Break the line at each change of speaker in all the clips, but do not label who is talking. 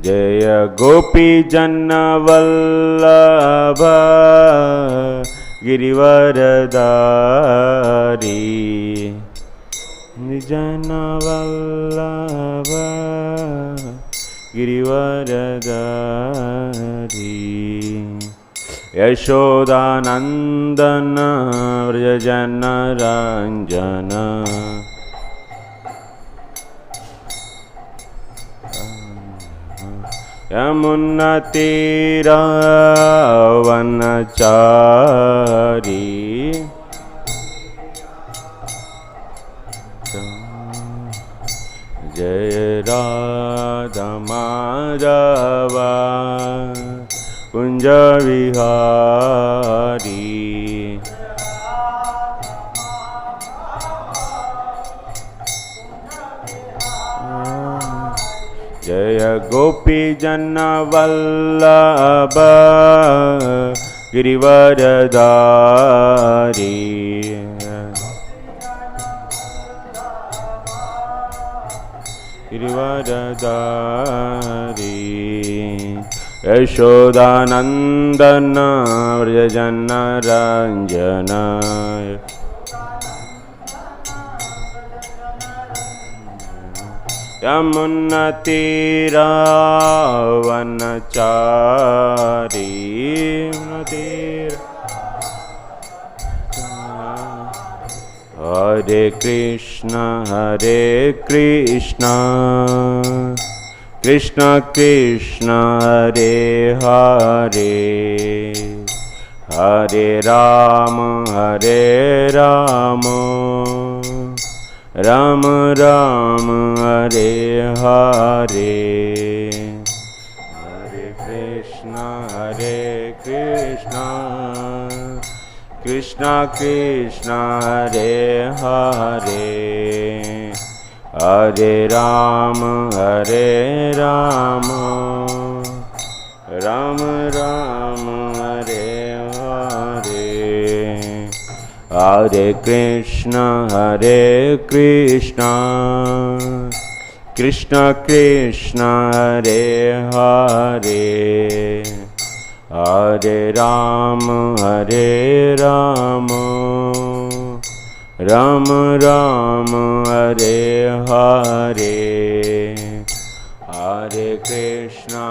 जय गोपी जन्नवल्लभ गिरिवरदारी जन्नवल्लभ गिरिवरदारी यशोदानन्दन व्रजजनरञ्जन यमुनतीरावनचारी जय राधा माधव कुंज विहारी जय गोपी जन्नवल्लभ गिरिवरदारी गिरिवरदारी यशोदानन्दन व्रजजनरञ्जन यमुनतीरावनचारी हरे Krishna Krishna Krishna Hare Hare Hare Ram Ram Ram Hare Hare Hare Krishna Krishna Krishna Hare Hare Hare Ram Ram Ram Hare Hare Hare Krishna Krishna Krishna Hare Hare Hare Ram Ram Ram Hare Hare Hare Krishna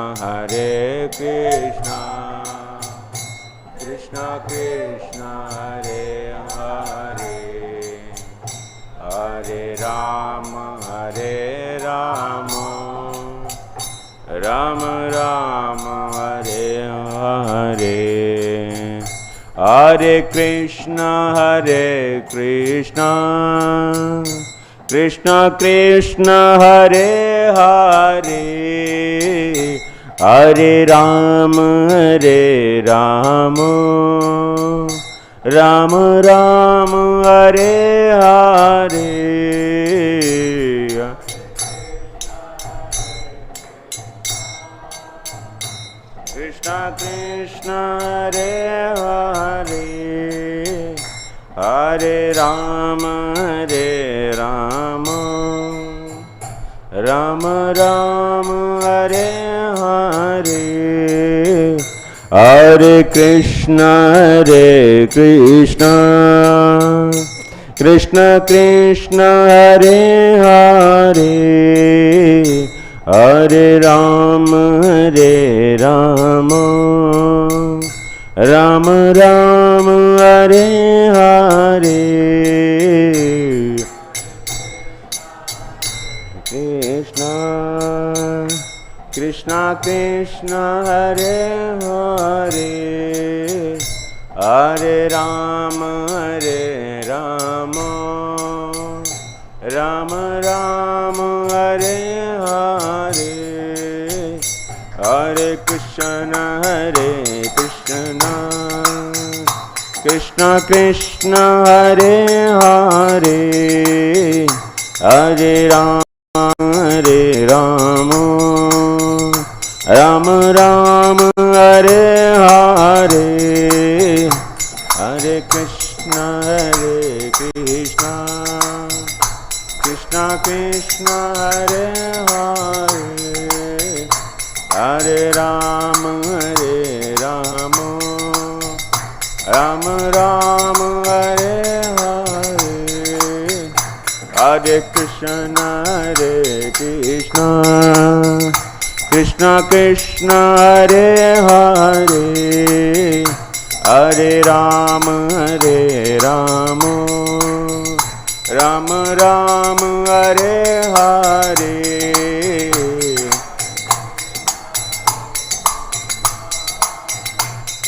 Krishna Krishna Hare Hare Hare Ram Ram Ram Hare Hare Hare Krishna Krishna Krishna Hare Hare Hare Ram Ram Ram Hare Hare Krishna Krishna Hare Hare Hare Ram Ram Ram Hare Hare Hare Krishna Krishna Krishna Hare Hare Hare Ram Ram Ram Hare Hare Krishna Krishna Hare Hare Hare Ram Ram Ram Hare Hare Hare Krishna Krishna Krishna Hare Hare Hare Ram Ram Ram Hare Hare Hare Krishna Krishna Krishna Hare Hare Krishna Hare Krishna Krishna Krishna Hare Hare Hare Rama Rama Rama Hare Hare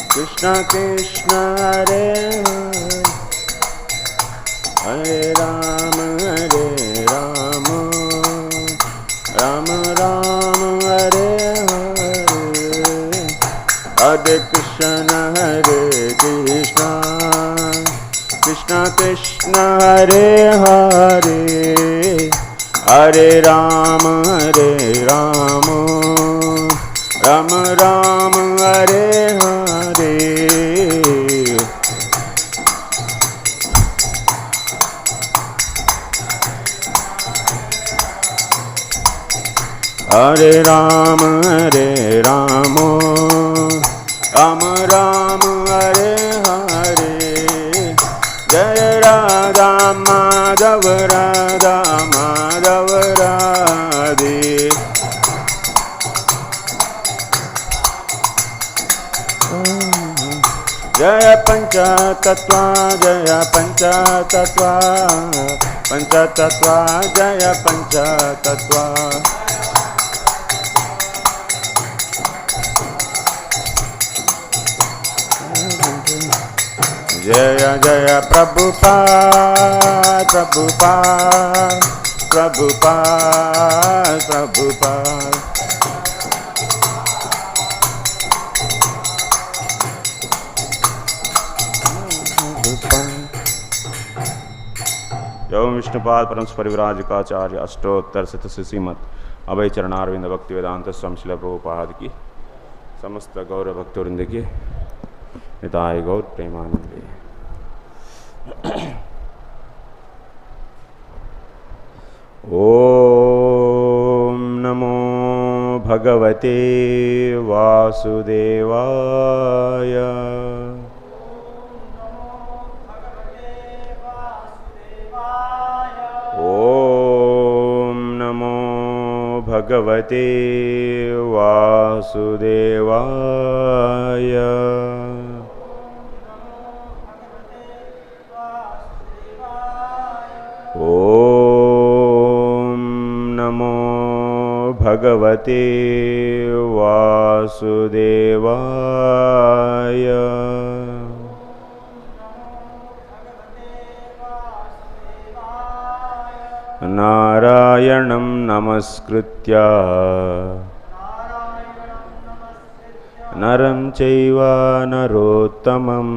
Krishna Krishna Hare Hare Rama Rama Rama Hare Hare Hare Krishna Hare Krishna Krishna Krishna Hare Hare Hare Rama Rama Rama Hare Hare Hare Rama Rama Rama Hare Hare Jaya Radha Madhava Radha Madhava Radhe Jaya Panchatattva Jaya Panchatattva Panchatattva Jaya Panchatattva Jaya Jaya Prabhupada Prabhupada Prabhupada Prabhupada Om Vishnupad Params Parivrajakaacharya Ashtottar Satasi Srimad Abhay Charanarvinda Bhakti Vedanta Swami Srila Prabhupada ki Samasta Gaura Bhaktorinda ki Nitai Gaur Premanande Om Namo Bhagavate Vasudevaya Om Namo Bhagavate Vasudevaya Om Namo Bhagavate Vasudevaya Narayanam Namaskritya Naram Chaiva Narottamam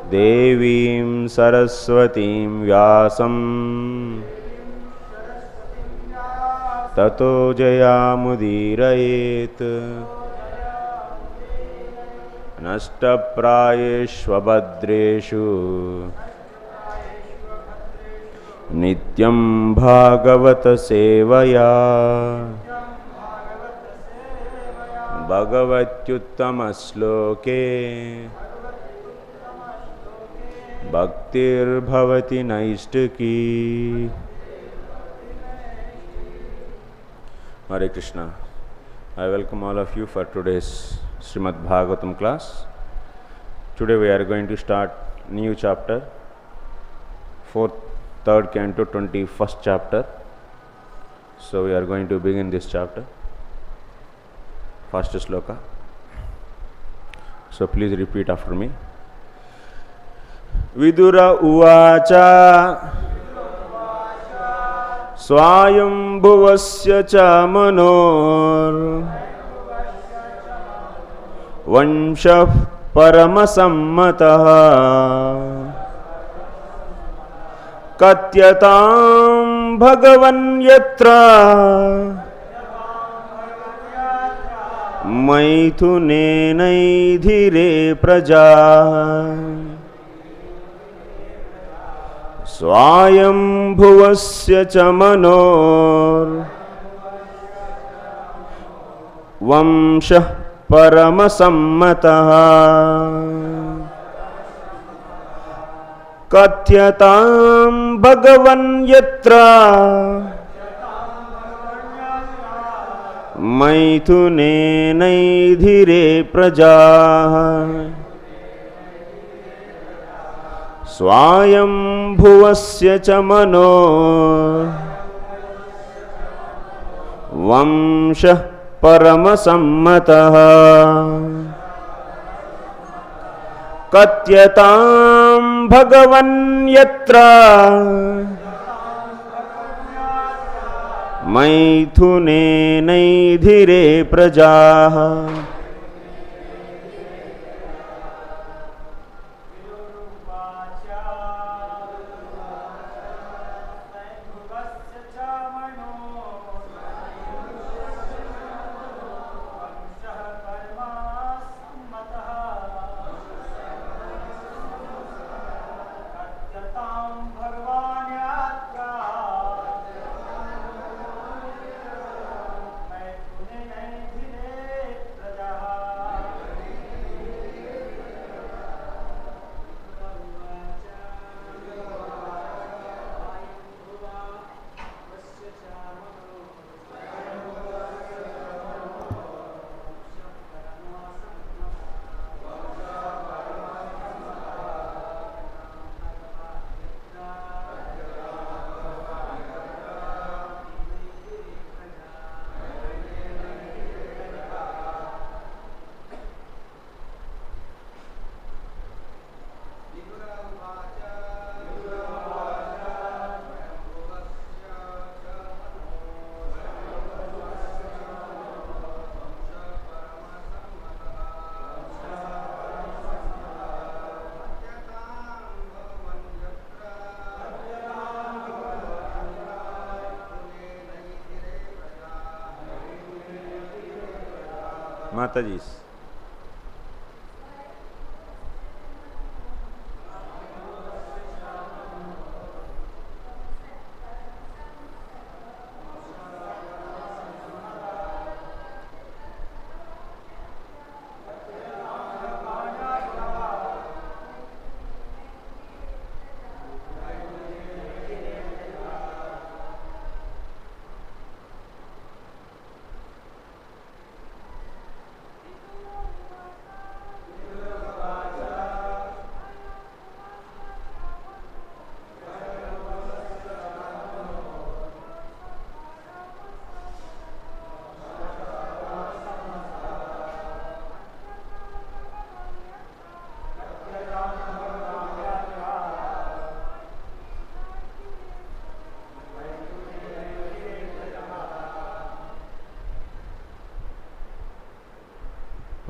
Devim Saraswatim Vyasam Tato Jayamudirayet Nashtaprayeshvabhadreshu Nityam Bhagavata Sevaya Bhagavatyuttamaśloke Bhaktir Bhavati Naistaki. Hare Krishna. I welcome all of you for today's Srimad Bhagavatam class. Today we are going to start new chapter, 3rd canto, 21st chapter. So we are going to begin this chapter. First sloka. So please repeat after me. Vidura uvāca svāyambhuvasya ca manor vaṁśaḥ parama-sammataḥ kathyatām bhagavan yatra maithunenaidhire prajāḥ svāyambhuvasya ca manor vaṁśaḥ parama-sammataḥ kathyatāṁ भगवन यत्र maithunenaidhire prajāḥ svāyambhuvasya च manor vaṁśaḥ parama-sammataḥ kathyatāṁ भगवन यत्र maithunenaidhire prajāḥ. माताजी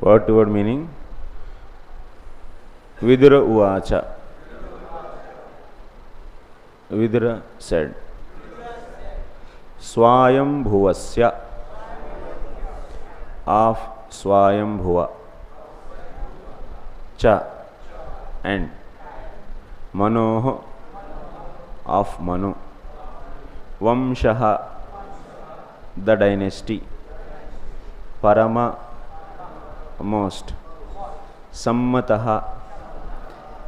word to word meaning. Vidura uvāca. Vidura said, Svāyambhuvasya, of Svāyambhuva, cha, and manoḥ, of Manu, vaṁśaḥ, the dynasty, parama, most, sammataḥ,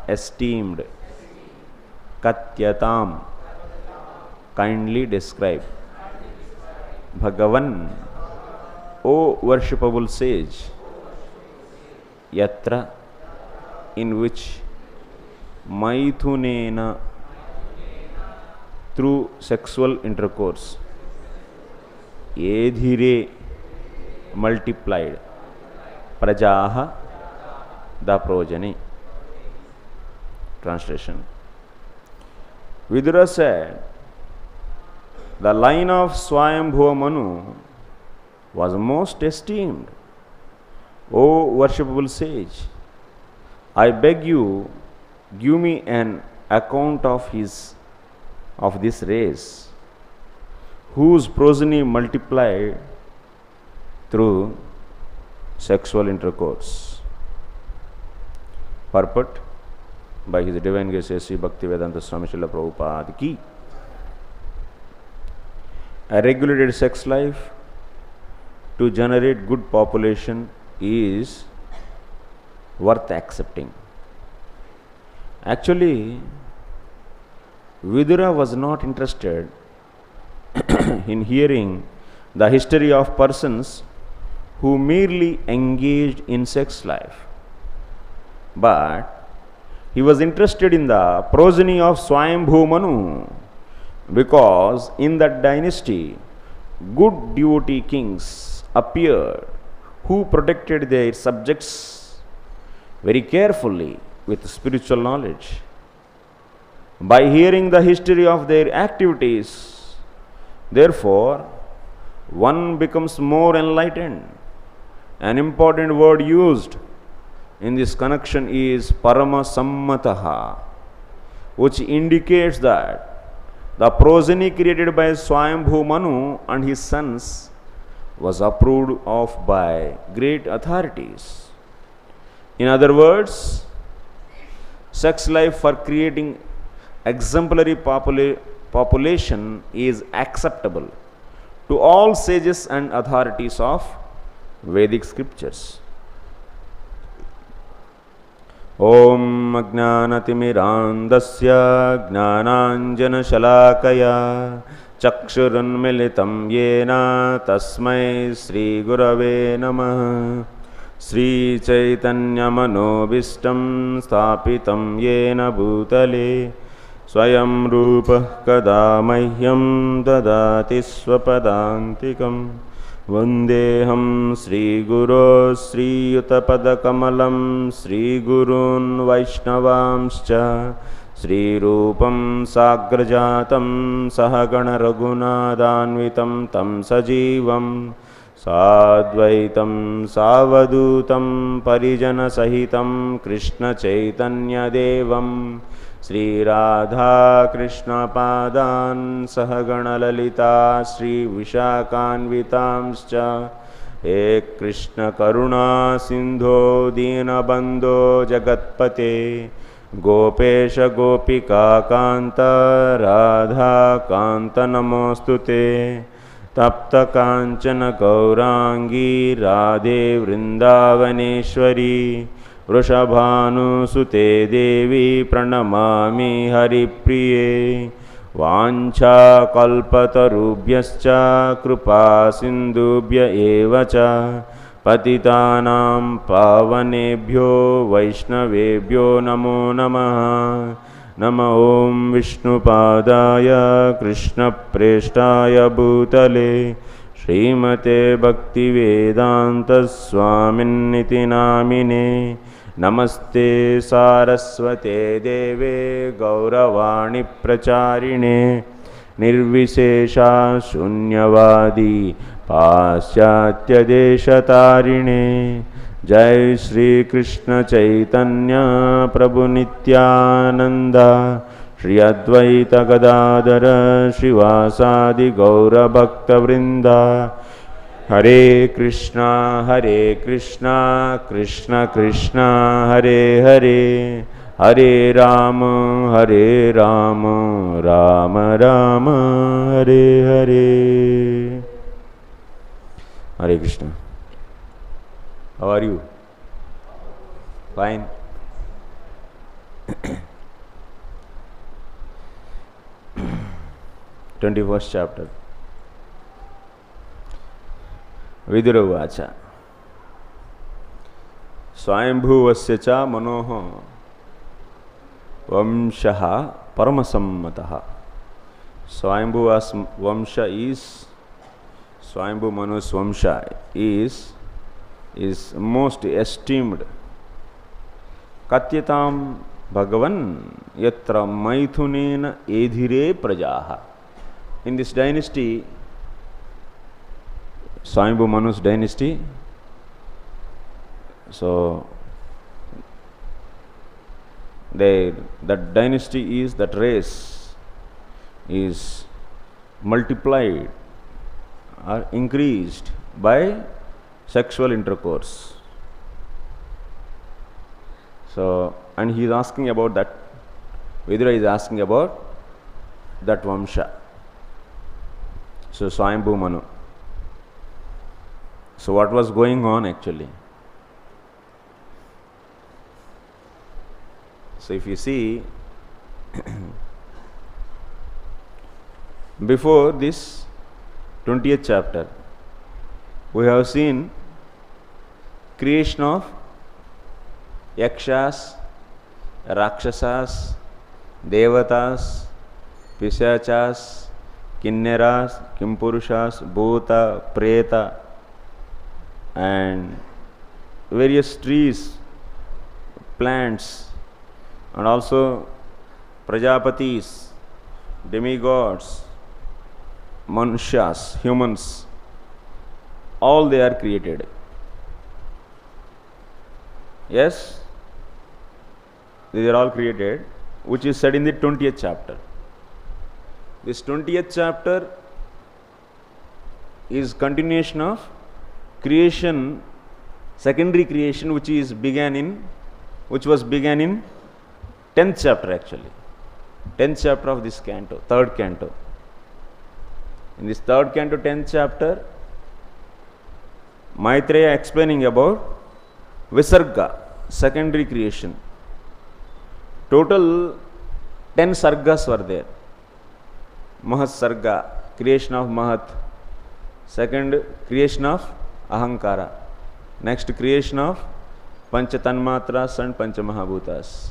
esteemed, kathyatām, kindly describe, bhagavan, O worshipable sage, yatra, in which maithunena, through sexual intercourse, edhire, multiplied, prajāḥ, the progeny. Translation. Vidura said, the line of Svāyambhuva Manu was most esteemed. O worshipable sage, I beg you, give me an account of this race, whose progeny multiplied through sexual intercourse. Purport by His Divine Grace Sri Bhaktivedanta Swami Srila Prabhupada ki. A regulated sex life to generate good population is worth accepting. Actually, Vidura was not interested in hearing the history of persons who merely engaged in sex life, but he was interested in the progeny of Svāyambhuva Manu, because in that dynasty good devotee kings appeared who protected their subjects very carefully with spiritual knowledge. By hearing the history of their activities, therefore, one becomes more enlightened. An important word used in this connection is parama-sammataḥ, which indicates that the progeny created by Svāyambhuva Manu and his sons was approved of by great authorities. In other words, sex life for creating exemplary population is acceptable to all sages and authorities of Vedic scriptures. Om Ajnanatimirandasya Jnananjanashalakaya Chakshurunmilitam Yena Tasmai Sri Gurave Namah. Sri Chaitanya Manobishtam Sthapitam Yena Bhutale Swayam Rupa Kada Mahyam Dadati Swapadantikam Vandeham Sri Guru Sri Yutapada Kamalam Sri Gurun Vaishnavamscha Sri Rupam Sagrajatam Sahagana Raghunadanvitam Tam Sajivam Sadvaitam Savadutam Parijana Sahitam Krishna Chaitanya Devam Sri Radha Krishna Padan Sahagana Lalita Sri Vishakhanvitamscha He Krishna Karuna Sindho Dina Bandho Jagatpate Gopesha Gopika Kanta Radha Kanta Namostute Tapta Kanchana Gaurangi Radhe Vrindavaneshwari Vrishabhanu Sute Devi Pranamami Haripriye Vancha Kalpatarubhyascha Krupa Sindubhya Evacha Patitanam Pavanebhyo Vaishnavebhyo Namo Namaha Nama Om Vishnupadaya Krishna Preshtaya Bhutale Srimate Bhaktivedanta Swaminiti Namine Namaste Saraswate Deve Gauravani Pracharine Nirvishesha Shunyavadi Pasyatya Deshatarine Jai Shri Krishna Chaitanya Prabhu Nityananda Shri Advaita Gadadhara Shivasadi Gaura Bhakta Vrinda Hare Krishna Krishna Krishna Hare Hare Hare Rama Rama Rama Hare Hare. Hare Krishna. How are you? Fine. 21st chapter. Vidura uvāca. Svāyambhuvasya cha manoḥ vaṁśaḥ parama-sammataḥ. Svāyambhuva's vaṁśaḥ is Svāyambhuva Manu's vaṁśaḥ is most esteemed. Kathyatām bhagavan yatra maithunena-edhire prajāḥ. In this dynasty, Svāyambhuva Manu's dynasty, so that dynasty is, that race is multiplied or increased by sexual intercourse. So, and he is asking about that, Vidura is asking about that vaṁśaḥ. So, Svāyambhuva Manu. So, what was going on actually? So, if you see, before this 20th chapter, we have seen creation of yakshas, rakshasas, devatas, pisachas, kinneras, kimpurushas, bhuta, preta, and various trees, plants, and also prajapatis, demigods, manušyas, humans, all they are created. Yes, these are all created, which is said in the 20th chapter. This 20th chapter is continuation of creation, secondary creation, which was began in 10th chapter actually. 10th chapter of this canto, third canto. In this third canto, 10th chapter, Maitreya explaining about Visarga, secondary creation. Total 10 sargas were there. Mahat Sarga, creation of Mahat. Second, creation of Ahankara. Next, creation of Panchatanmatras and Panchamahabhutas.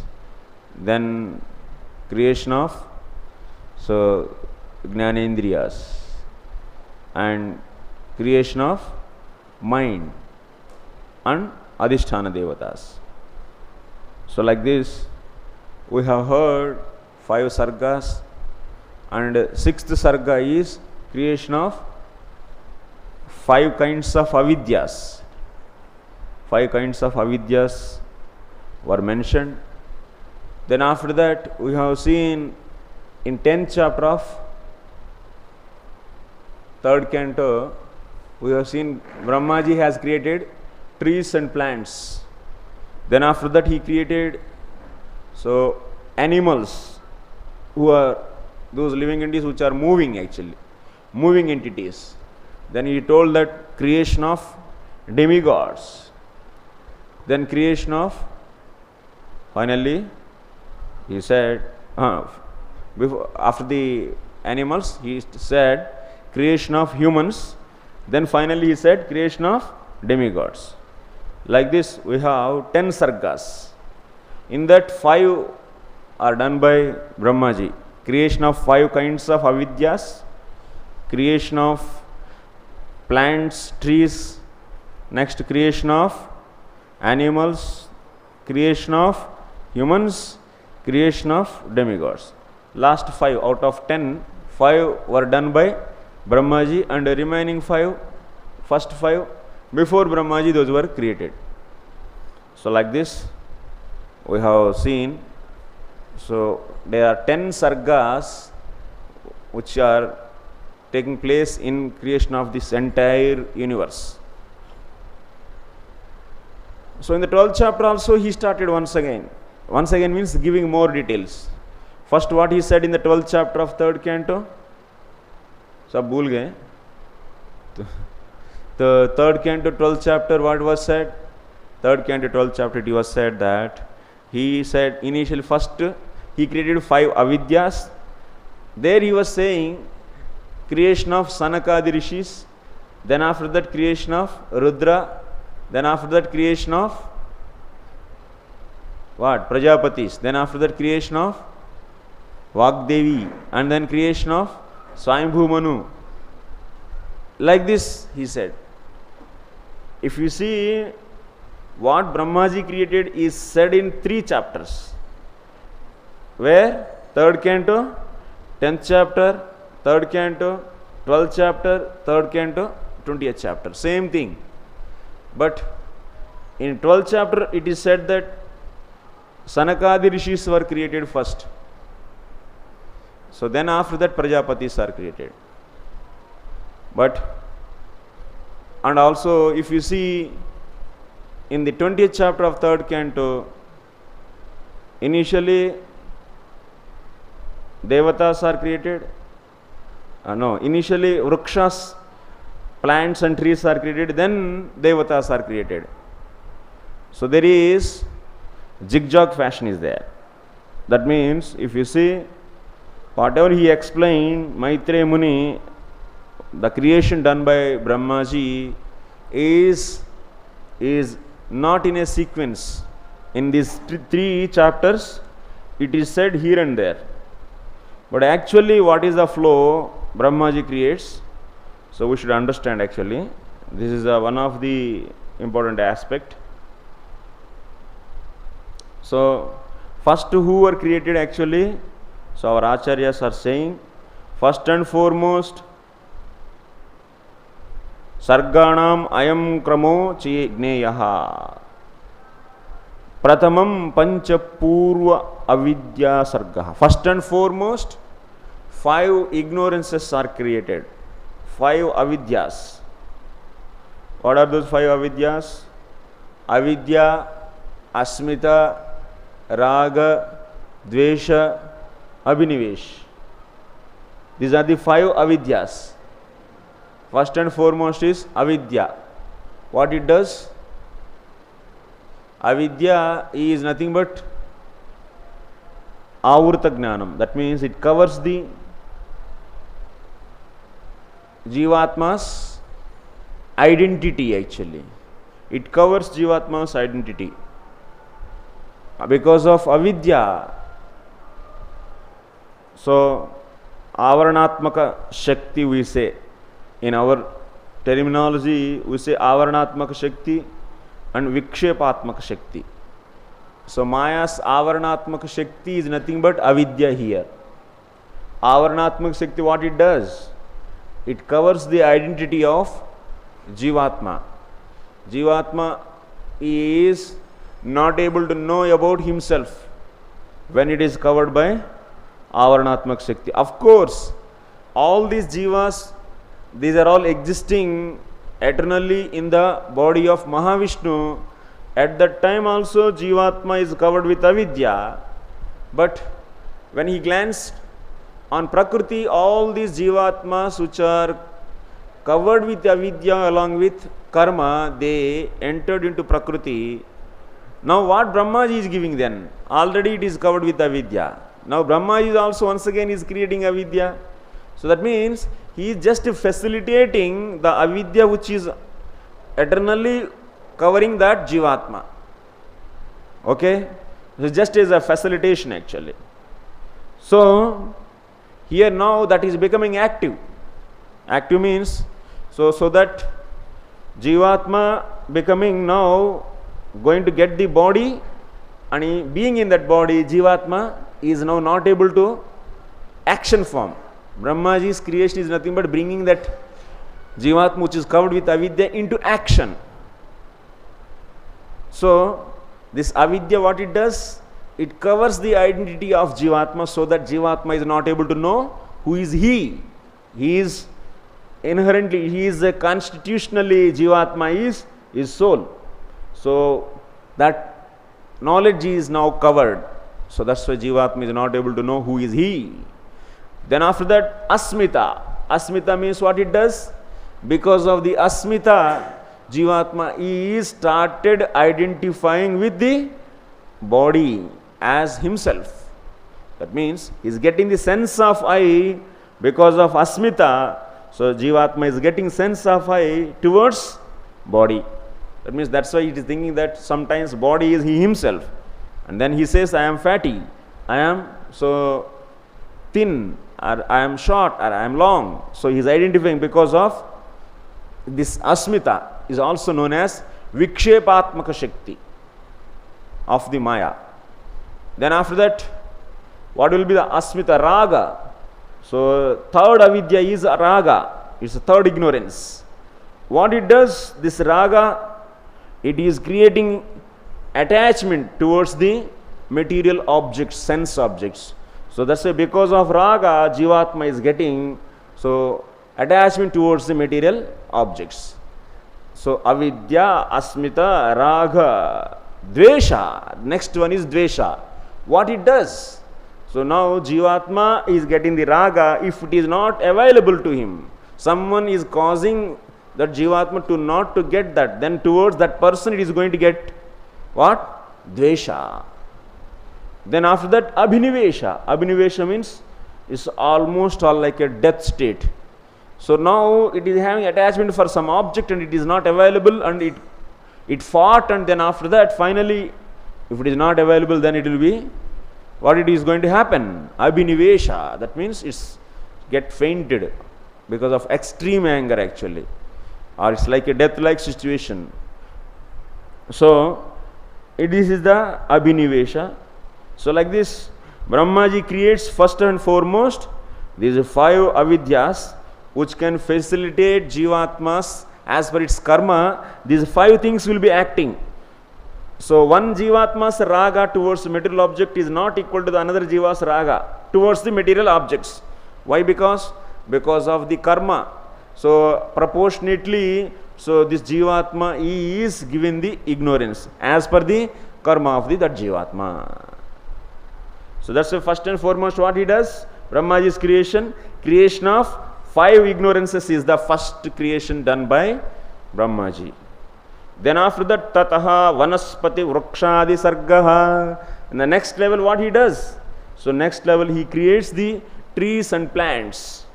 Then, creation of Jnanendriyas. And creation of mind and Adhisthana Devatas. So, like this, we have heard 5 sargas, and 6th sarga is creation of 5 kinds of avidyas. 5 kinds of avidyas were mentioned. Then after that, we have seen in 10th chapter of 3rd canto, we have seen Brahmaji has created trees and plants. Then after that, he created animals, who are those living entities which are moving actually, moving entities. Then he told that creation of demigods. Then creation of, finally, he said, after the animals, he said creation of humans. Then finally he said creation of demigods. Like this, we have 10 sargas. In that, 5 are done by Brahmaji. Creation of 5 kinds of avidyas, creation of plants, trees, next creation of animals, creation of humans, creation of demigods. Last 5 out of 10, 5 were done by Brahmaji, and the remaining 5, first 5, before Brahmaji, those were created. So like this, we have seen. So there are 10 sargas which are taking place in creation of this entire universe. So in the 12th chapter also, he started once again. Once again means giving more details. First, what he said in the 12th chapter of 3rd canto, सब भूल गए. The 3rd canto 12th chapter, what was said? 3rd canto 12th chapter, it was said that he said initially, first he created 5 avidyas. There he was saying creation of Sanakadi rishis, then after that creation of Rudra, then after that creation of what? Prajapatis, then after that creation of Vagdevi, and then creation of Svāyambhuva Manu. Like this he said. If you see, what Brahmaji created is said in 3 chapters. Where? 3rd canto, 10th chapter, 3rd canto, 12th chapter, 3rd canto, 20th chapter. Same thing. But in 12th chapter, it is said that Sanakadi rishis were created first. So then after that, Prajapatis are created. But, and also if you see in the 20th chapter of 3rd canto, initially Devatas are created. Initially Vrukshas, plants and trees are created, then Devatas are created. So there is zigzag fashion is there. That means if you see whatever he explained, Maitreya Muni, the creation done by Brahmaji is not in a sequence. In these three chapters, it is said here and there. But actually, what is the flow Brahmaji creates? So we should understand actually. This is one of the important aspect. So first who were created actually? So our acharyas are saying, first and foremost, sarganam ayam kramo chigneyaha. Pratamam pancha purva avidya sargaha. First and foremost, 5 ignorances are created. 5 avidyas. What are those 5 avidyas? Avidya, asmita, raga, dvesha, abhinivesh. These are the 5 avidyas. First and foremost is avidya. What it does? Avidya is nothing but avrta jnanam. That means it covers the Jivatma's identity actually. It covers Jivatma's identity. Because of avidya, so avaranatmaka shakti we say. In our terminology, we say avaranatmaka shakti and vikshepatmaka shakti. So Maya's avaranatmaka shakti is nothing but avidya here. Avaranatmaka shakti, what it does? It covers the identity of Jivatma. Jivatma is not able to know about himself when it is covered by avaranatmaka shakti. Of course, all these jivas, these are all existing eternally in the body of Mahavishnu. At that time also Jivatma is covered with avidya, but when he glanced on Prakriti, all these Jivatmas which are covered with avidya along with karma, they entered into Prakriti. Now what Brahmaji is giving then? Already it is covered with avidya. Now Brahmaji is also once again is creating avidya. So that means he is just facilitating the avidya which is eternally covering that Jivatma. Okay? So just as a facilitation actually. So here now that is becoming active. Active means so that Jivatma becoming now going to get the body, and being in that body, Jivatma is now not able to action form. Brahmaji's creation is nothing but bringing that Jivatma which is covered with avidya into action. So this avidya, what it does? It covers the identity of Jivatma so that Jivatma is not able to know who is he. He is inherently, he is a constitutionally, Jivatma is soul. So that knowledge is now covered. So that's why Jivatma is not able to know who is he. Then after that, asmita. Asmita means what it does? Because of the asmita, Jivatma is started identifying with the body as himself. That means he is getting the sense of I because of asmita. So Jivatma is getting sense of I towards body. That means that's why it is thinking that sometimes body is he himself. And then he says, I am fatty, I am so thin, or I am short, or I am long. So he is identifying because of this asmita is also known as vikshepatmaka shakti of the Maya. Then after that, what will be the asmita? Raga. So third avidya is raga. It's a third ignorance. What it does, this raga, it is creating attachment towards the material objects, sense objects. So that's why because of raga, Jivatma is getting so attachment towards the material objects. So avidya, asmita, raga, dvesha. Next one is dvesha. What it does? So now Jivatma is getting the raga if it is not available to him. Someone is causing that Jivatma to not to get that, then towards that person it is going to get what? Dvesha. Then after that, abhinivesha. Abhinivesha means is almost all like a death state. So now it is having attachment for some object and it is not available, and it fought, and then after that finally if it is not available, then it will be what it is going to happen? Abhinivesha. That means it's get fainted because of extreme anger actually, or it's like a death-like situation. So this is the abhinivesha. So like this, Brahmaji creates first and foremost these 5 avidyas which can facilitate Jivatmas as per its karma. These 5 things will be acting. So one Jivatma's raga towards the material object is not equal to the another Jiva's raga towards the material objects. Why? Because of the karma. So proportionately, so this Jivatma is given the ignorance as per the karma of that Jivatma. So that's the first and foremost what he does. Brahmaji's creation of 5 ignorances is the first creation done by Brahmaji. Then after that, tataha vanaspati vrukshadi sargaha. In the next level, what he does? So next level, he creates the trees and plants.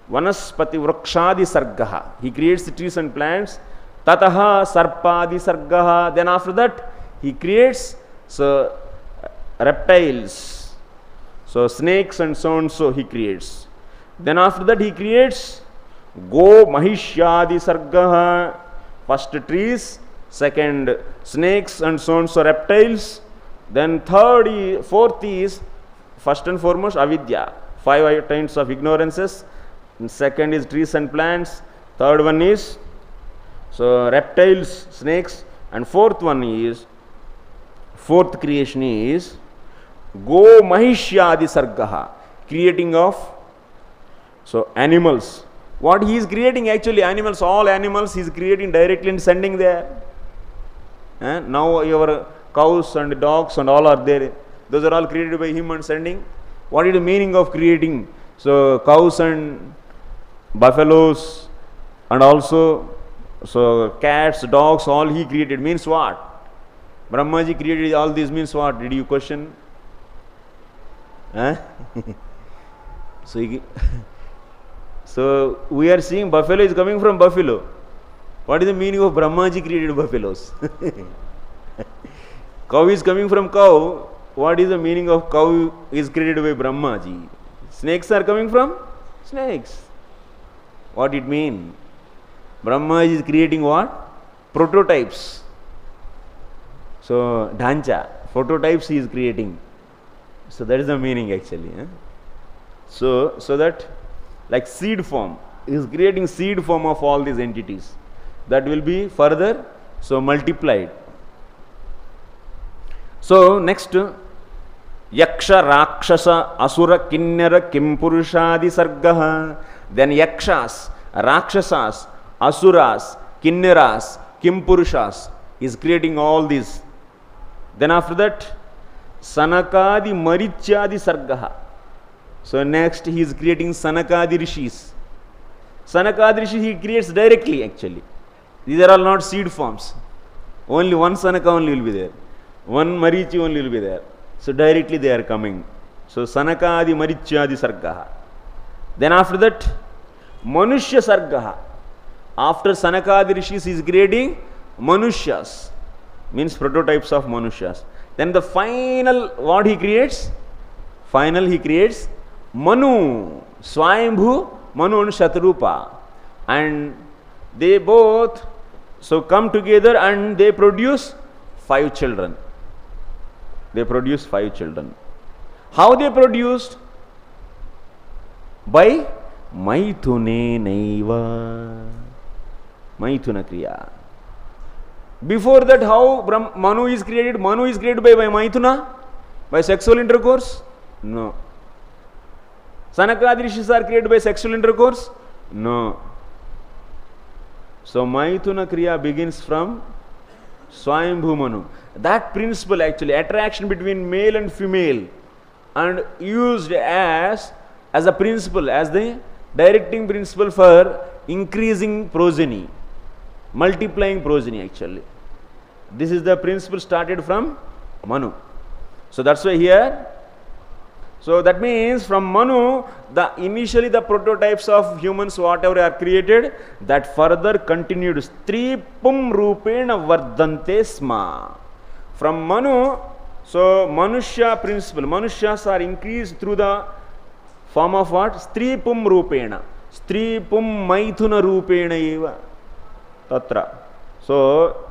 Vanaspati vrukshadi sargaha. He creates the trees and plants. Tataha sarpadi sargaha. Then after that, he creates reptiles. So snakes and so on, so he creates. Then after that, he creates go mahishyadi sargaha. First trees, second snakes and so on, so reptiles. Then fourth is first and foremost avidya, 5 kinds of ignorances. And second is trees and plants. Third one is reptiles, snakes, and fourth creation is go mahishyadi sargaha, creating of animals. What he is creating actually, animals, all animals he is creating directly and sending there. Now your cows and dogs and all are there. Those are all created by him and sending. What is the meaning of creating? So cows and buffaloes and also cats, dogs, all he created means what? Brahmaji created all these means what? Did you question? So we are seeing buffalo is coming from buffalo. What is the meaning of Brahmaji created buffaloes? Cow is coming from cow. What is the meaning of cow is created by Brahmaji? Snakes are coming from snakes. What it mean? Brahmaji is creating what? Prototypes. So dhancha, prototypes he is creating. So that is the meaning actually. So that like seed form, he is creating seed form of all these entities that will be further multiplied. So next, yaksha, rakshasa, asura, kinnara, kimpurushadi sargaha. Then yakshas, rakshasas, asuras, kinnaras, kimpurushas, he is creating all these. Then after that, sanakadi marichyadi sargaha. So next he is creating Sanakadi Rishis. Sanakadi Rishi he creates directly actually. These are all not seed forms. Only one Sanaka only will be there. One Marichi only will be there. So directly they are coming. So Sanakadi Marichyadi Sargaha. Then after that, Manushya Sargaha. After Sanakadi Rishis he is creating Manushyas. Means prototypes of Manushyas. Then the final what he creates? Final he creates Manu, Svāyambhuva Manu and Shatrupa, and they both come together and they produce 5 children. They produce 5 children. How they produced? By maithunenaiva, maithuna kriya. Before that, how Manu is created? Manu is created by maithuna, by sexual intercourse? No. Sanakadi Rishis are created by sexual intercourse? No. So Maithuna Kriya begins from Svāyambhuva Manu. That principle actually, attraction between male and female, and used as a principle, as the directing principle for increasing progeny, multiplying progeny actually. This is the principle started from Manu. So that's why here So that means from Manu, initially the prototypes of humans whatever are created, that further continued. Stri pum rupena vardante sma. From Manu, so Manushya principle, Manushyas are increased through the form of what? Stri pum rupena. Stri pum maithuna rupena eva. Tatra. So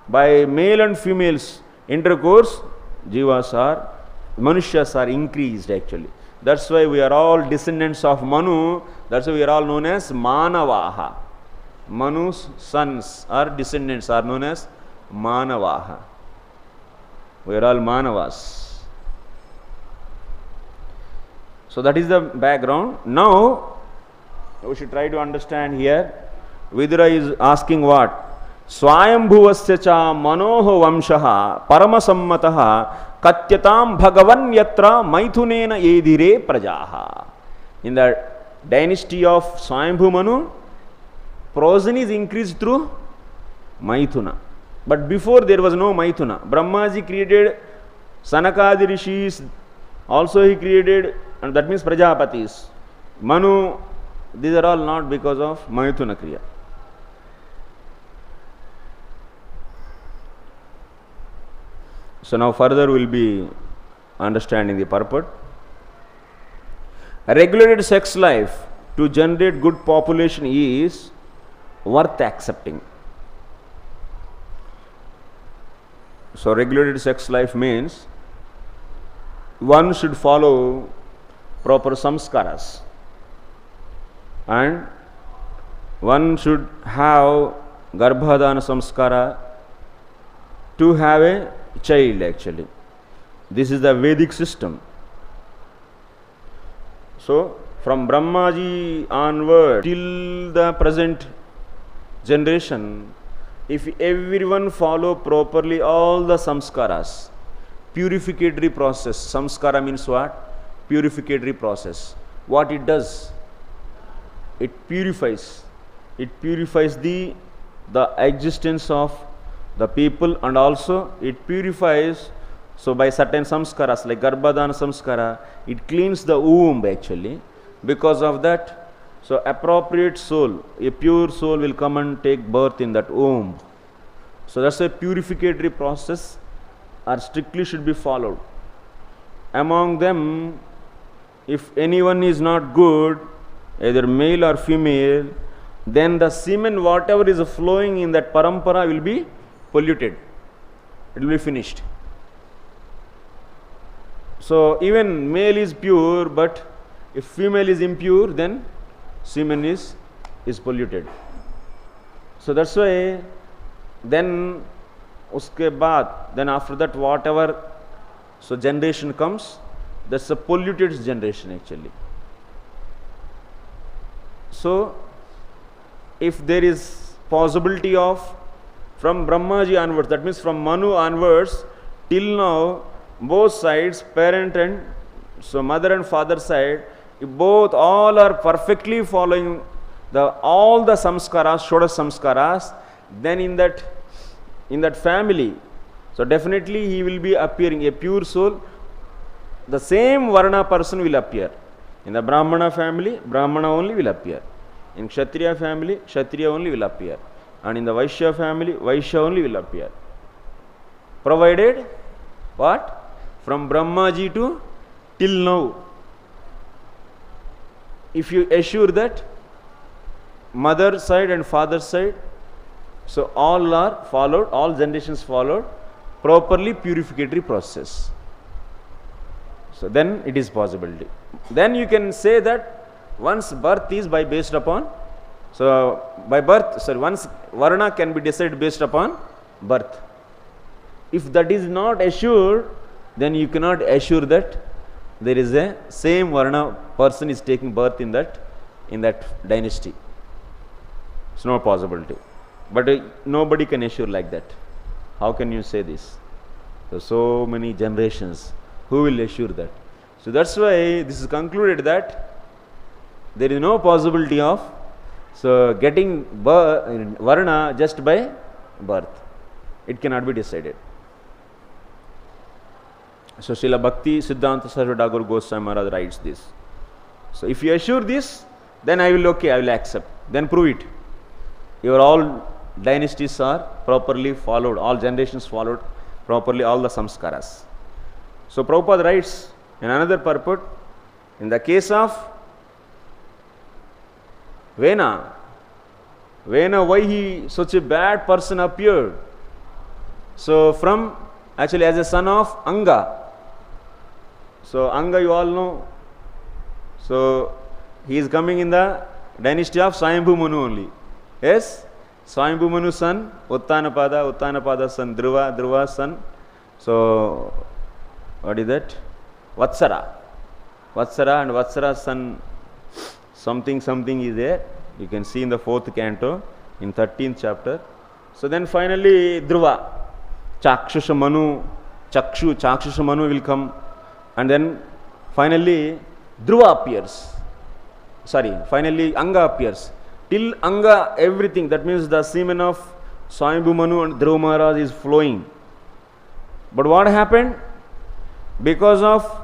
by male and females intercourse, jivas are, Manushyas are increased actually. That's why we are all descendants of Manu. That's why we are all known as Manavaha. Manu's sons or descendants are known as Manavaha. We are all Manavas. So that is the background. Now we should try to understand here. Vidura is asking what? Svāyambhuvasya cha manoḥ vaṁśaḥ parama-sammataḥ kathyatām bhagavan yatra maithunena edhire prajāḥ. In the dynasty of Svāyambhuva Manu, progeny is increased through maithuna. But before there was no maithuna. Brahmaji created Sanakadi rishis, also he created, and that means Prajapatis. Manu, these are all not because of maithuna kriya. So now further we will be understanding the purport. A regulated sex life to generate good population is worth accepting. So regulated sex life means one should follow proper samskaras and one should have garbhadana samskara to have a child actually. This is the Vedic system. So from Brahmaji onward till the present generation, if everyone follow properly all the samskaras, purificatory process, samskara means what? Purificatory process. What it does? It purifies. It purifies the existence of the people, and also it purifies. So by certain samskaras like garbhadana samskara, it cleans the womb actually. Because of that, so appropriate soul, a pure soul will come and take birth in that womb. So that's a purificatory process are strictly should be followed. Among them, if anyone is not good, either male or female, then the semen whatever is flowing in that parampara will be polluted. It will be finished. So even male is pure, but if female is impure, then semen is polluted. So that's why then uske baad, then after that whatever so generation comes, that's a polluted generation actually. So if there is possibility of from Brahmaji onwards, that means from Manu onwards till now, both sides, parent and so mother and father side, if both all are perfectly following all the samskaras, shodas samskaras, then in that family, so definitely he will be appearing a pure soul. The same varna person will appear. In the Brahmana family, Brahmana only will appear. In Kshatriya family, Kshatriya only will appear. And in the Vaishya family, Vaishya only will appear. Provided what? From Brahmaji to till now, if you assure that mother side and father side, so all are followed, all generations followed properly purificatory process. So then it is possibility. Then you can say that once birth is based upon, so by birth, sorry, once varna can be decided based upon birth. If that is not assured, then you cannot assure that there is a same varna person is taking birth in that dynasty. It's no possibility. But nobody can assure like that. How can you say this? So many generations, who will assure that? So that's why this is concluded that there is no possibility of getting varna just by birth. It cannot be decided. So Srila Bhakti Siddhanta Saraswati Thakur Goswami Maharaj writes this. So if you assure this, then I will accept. Then prove it. Your all dynasties are properly followed, all generations followed properly, all the samskaras. So Prabhupada writes in another purport, in the case of Vena, why he such a bad person appeared? So from actually as a son of Anga. So Anga you all know. So he is coming in the dynasty of Svāyambhuva Manu only. Yes? Svāyambhuva Manu son, Uttanapada son, Dhruva son. So what is that? Vatsara and Vatsara son something is there. You can see in the 4th canto, in 13th chapter. So then finally Dhruva, Chakshusha Manu will come, and then finally Dhruva appears. Finally Anga appears. Till Anga, everything, that means the semen of Svāyambhuva Manu and Dhruva Maharaj is flowing. But what happened? Because of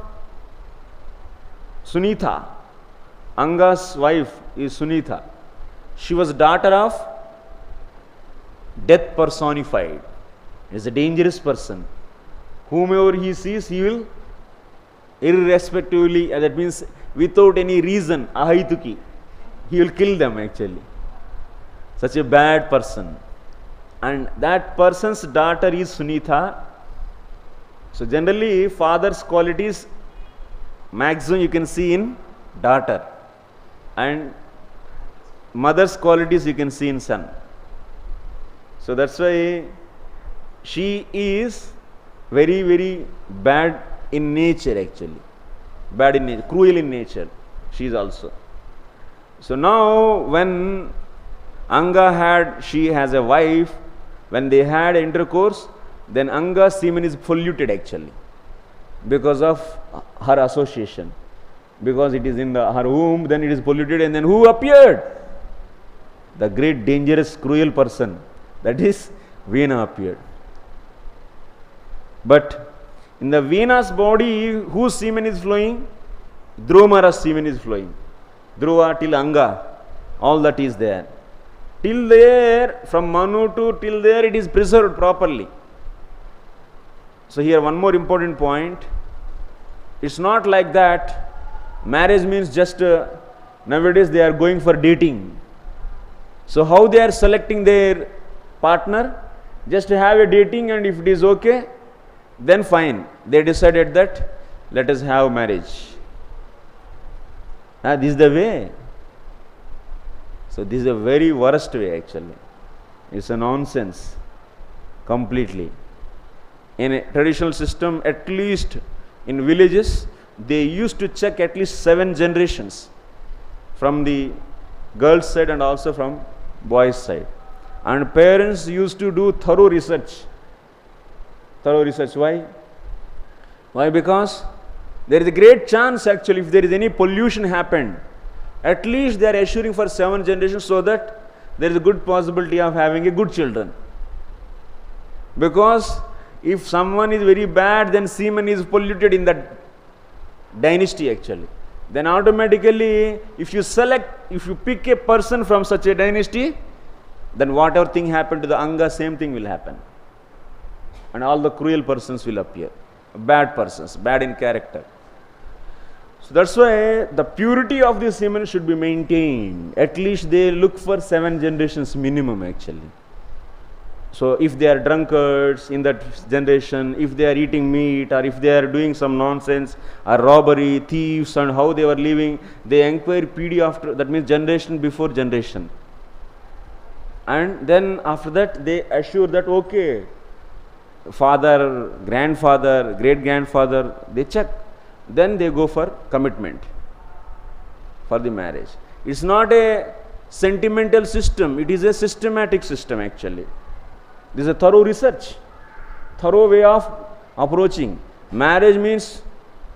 Sunitha, Anga's wife is Sunitha. She was daughter of death personified. He is a dangerous person. Whomever he sees, he will irrespectively, that means without any reason, ahaituki, he will kill them actually. Such a bad person. And that person's daughter is Sunitha. So generally father's qualities maximum you can see in daughter, and mother's qualities you can see in son. So that's why she is very, very bad in nature actually. Bad in nature, cruel in nature. She is also. So now when she has a wife, when they had intercourse, then Anga's semen is polluted actually because of her association. Because it is in her womb, then it is polluted, and then who appeared? The great dangerous cruel person, that is Vena appeared. But in the Vena's body, whose semen is flowing? Dhruva Maharaj's semen is flowing. Dhruva till Anga, all that is there. Till there, from Manu to till there, it is preserved properly. So here one more important point. It's not like that. Marriage means just nowadays they are going for dating. So how they are selecting their partner? Just have a dating, and if it is okay, then fine. They decided that let us have marriage. This is the way. So this is a very worst way actually. It's a nonsense completely. In a traditional system, at least in villages, they used to check at least 7 generations from the girl's side and also from boy's side. And parents used to do thorough research. Why? Why? Because there is a great chance actually, if there is any pollution happened, at least they are assuring for 7 generations, so that there is a good possibility of having a good children. Because if someone is very bad, then semen is polluted in that dynasty actually. Then automatically, if you pick a person from such a dynasty, then whatever thing happened to the Anga, same thing will happen. And all the cruel persons will appear. Bad persons, bad in character. So that's why the purity of the semen should be maintained. At least they look for 7 generations minimum actually. So if they are drunkards in that generation, if they are eating meat, or if they are doing some nonsense or robbery, thieves, and how they were living, they inquire PD after, that means generation before generation. And then after that they assure that okay, father, grandfather, great-grandfather, they check. Then they go for commitment for the marriage. It's not a sentimental system, it is a systematic system actually. This is a thorough research, thorough way of approaching. Marriage means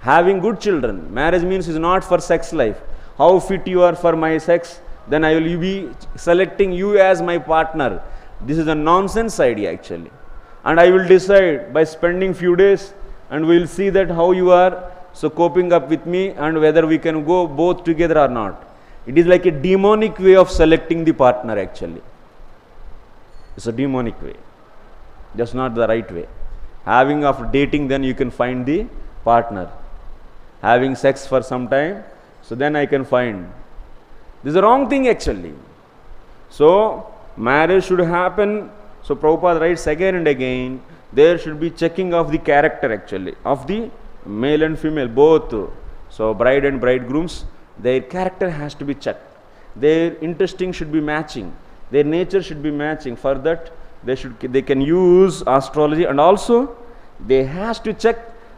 having good children. Marriage means is not for sex life. How fit you are for my sex, then I will be selecting you as my partner. This is a nonsense idea actually. And I will decide by spending few days and we will see that how you are so coping up with me and whether we can go both together or not. It is like a demonic way of selecting the partner actually. It's a demonic way, just not the right way. Having after dating, then you can find the partner. Having sex for some time, so then I can find. This is the wrong thing actually. So marriage should happen. So Prabhupada writes again and again, there should be checking of the character actually, of the male and female, both. So bride and bridegrooms, their character has to be checked. Their interesting should be matching. Their nature should be matching. For that, they can use astrology, and also they has to check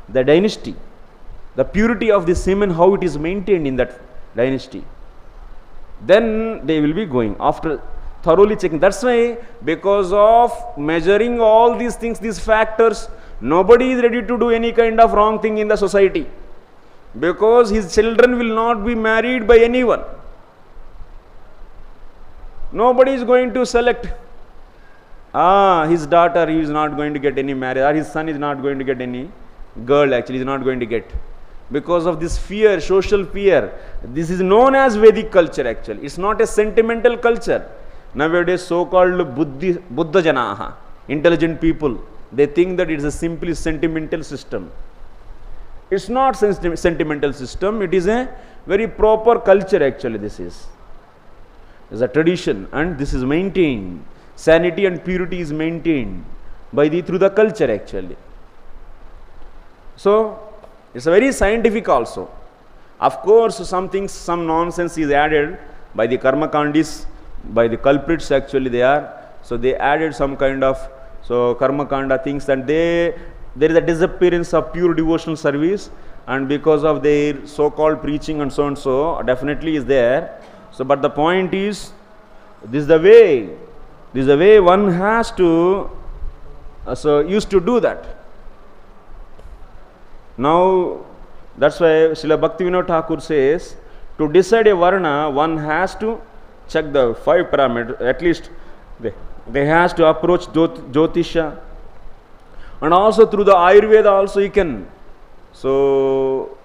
the dynasty, the purity of the semen, how it is maintained in that dynasty. Then they will be going after thoroughly checking. That's why, because of measuring all these things, these factors, nobody is ready to do any kind of wrong thing in the society, because his children will not be married by anyone. Nobody is going to select, his daughter he is not going to get any marriage, or his son is not going to get any girl, actually is not going to get. Because of this fear, social fear. This is known as Vedic culture actually. It's not a sentimental culture. Nowadays so-called Buddha Janaha, intelligent people, they think that it is a simply sentimental system. It's not sentimental system, it is a very proper culture actually. This is a tradition, and this is maintained. Sanity and purity is maintained by through the culture actually. So it's a very scientific also. Of course, some things, some nonsense is added by the karma kandis, by the culprits actually they are. So they added some kind of karma kanda things, and there is a disappearance of pure devotional service, and because of their so-called preaching and so and so, definitely is there. So but the point is, this is the way one has to used to do that. Now that's why Srila Bhaktivinoda Thakur says, to decide a varna, one has to check the 5 parameters. At least they has to approach Jyotisha, and also through the Ayurveda also you can. So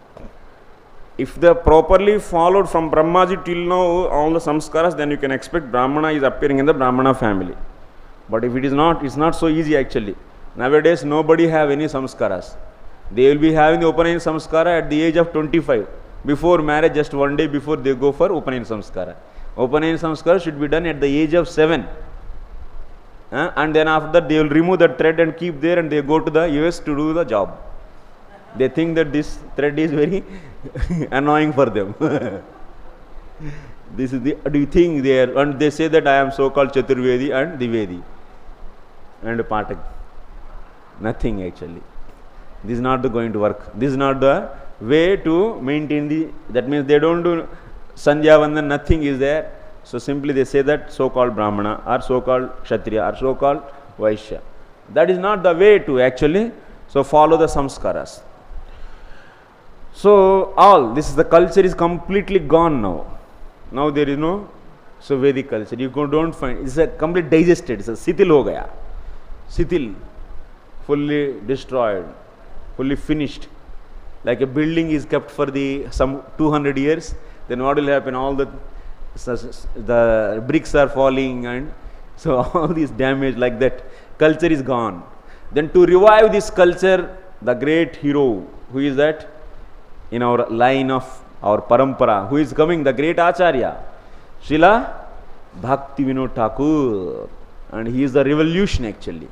if they properly followed from Brahmaji till now all the samskaras, then you can expect Brahmana is appearing in the Brahmana family. But if it is not, it's not so easy actually. Nowadays nobody have any samskaras. They will be having the Upanayana samskara at the age of 25. Before marriage, just one day before they go for Upanayana samskara. Upanayana samskara should be done at the age of 7. And then after that they will remove that thread and keep there, and they go to the US to do the job. They think that this thread is very annoying for them. This is the thing there, and they say that I am so-called Chaturvedi and Divedi and Patak. Nothing actually. This is not going to work. This is not the way to maintain that means they don't do Sandhya Vandan, nothing is there. So simply they say that so-called Brahmana or so-called Kshatriya or so-called Vaishya. That is not the way to actually follow the samskaras. So all this is the culture is completely gone now. Now there is no Vedic culture. You don't find, it's a complete digested. It's a sitil ho gaya. Sitil, fully destroyed, fully finished. Like a building is kept for some 200 years, then what will happen? All the bricks are falling, and so all this damage like that. Culture is gone. Then to revive this culture, the great hero, who is that? In our line of our parampara, who is coming? The great Acharya, Srila Bhaktivinoda Thakur. And he is the revolution actually.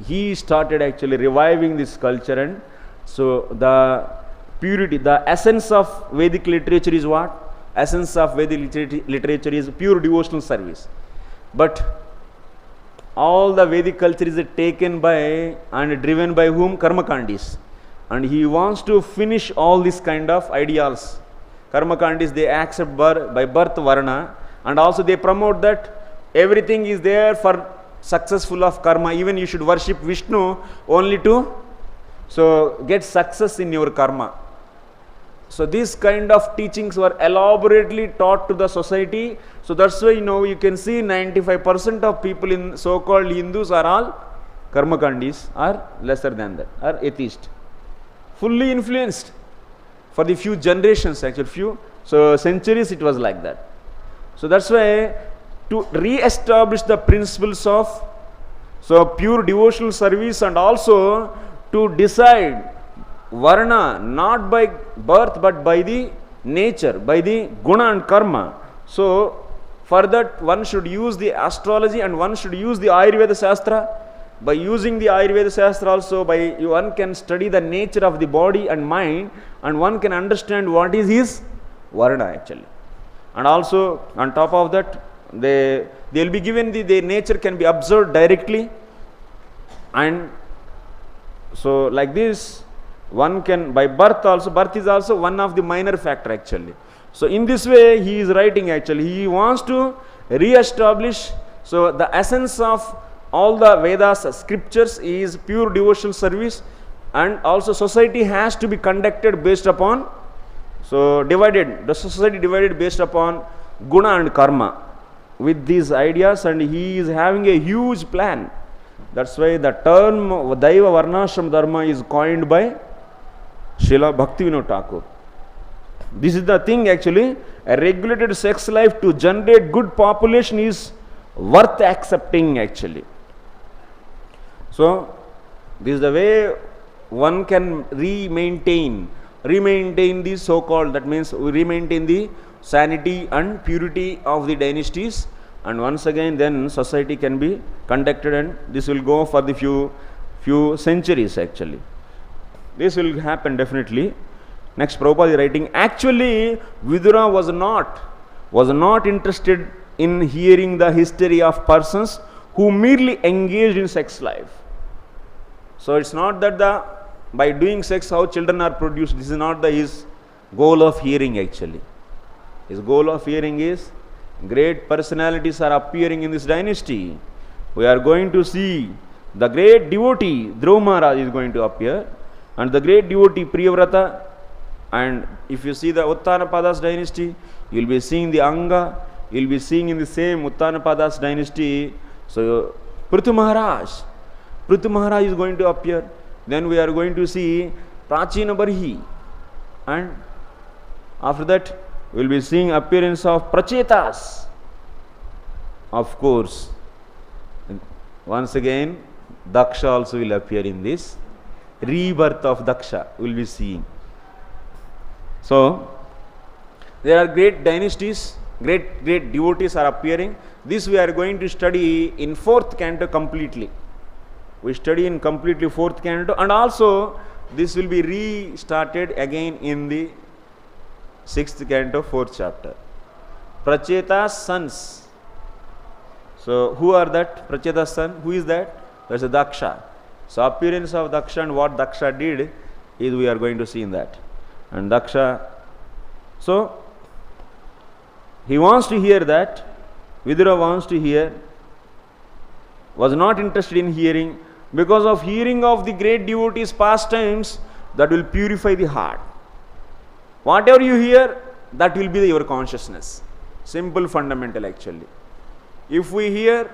He started actually reviving this culture, and so the purity, the essence of Vedic literature is what? Essence of Vedic literature is pure devotional service. But all the Vedic culture is taken by and driven by whom? Karmakandis. And he wants to finish all these kind of ideals. Karmakandis, they accept by birth varna, and also they promote that everything is there for successful of karma. Even you should worship Vishnu only to get success in your karma. So these kind of teachings were elaborately taught to the society. So that's why you can see 95% of people in so-called Hindus are all karmakandis, or lesser than that, are atheist.
fully influenced for the few generations, actually so centuries it was like that. So that's why to re-establish the principles of pure devotional service, and also to decide varna not by birth but by the nature, by the guna and karma. So for that one should use the astrology and one should use the Ayurveda Shastra. By using the Ayurveda Shastra also, one can study the nature of the body and mind, and one can understand what is his varna actually. And also on top of that, they will be given the nature can be observed directly, and so like this one can by birth also. Birth is also one of the minor factor actually. So in this way he is writing actually, he wants to re-establish the essence of all the Vedas scriptures is pure devotional service, and also society has to be conducted based upon the society divided based upon guna and karma with these ideas, and he is having a huge plan. That's why the term Daiva Varnashram Dharma is coined by Srila Bhaktivinoda Thakur. This is the thing actually, a regulated sex life to generate good population is worth accepting actually. So this is the way one can re-maintain the so-called, that means re-maintain the sanity and purity of the dynasties, and once again then society can be conducted, and this will go for the few centuries actually. This will happen definitely. Next, Prabhupada is writing, actually Vidura was not interested in hearing the history of persons who merely engaged in sex life. So it's not that by doing sex how children are produced. This is not his goal of hearing actually. His goal of hearing is great personalities are appearing in this dynasty. We are going to see the great devotee Dhruva Maharaj is going to appear, and the great devotee Priyavrata. And if you see the Uttanapadas dynasty, you will be seeing the Anga, you will be seeing in the same Uttanapadas dynasty. So Prithu Maharaj is going to appear. Then we are going to see Prachina Barhi, and after that we will be seeing appearance of Prachetas. Of course, once again Daksha also will appear in this. Rebirth of Daksha we will be seeing. So there are great dynasties, great devotees are appearing. This we are going to study in 4th canto completely. We study in completely 4th canto, and also this will be restarted again in the 6th canto, 4th chapter. Pracheta's sons. So who are that? Pracheta's son. Who is that? That's a Daksha. So appearance of Daksha and what Daksha did is we are going to see in that. And Daksha, so he wants to hear that. Vidura wants to hear, was not interested in hearing, because of hearing of the great devotees' pastimes that will purify the heart. Whatever you hear, that will be your consciousness. Simple, fundamental actually. If we hear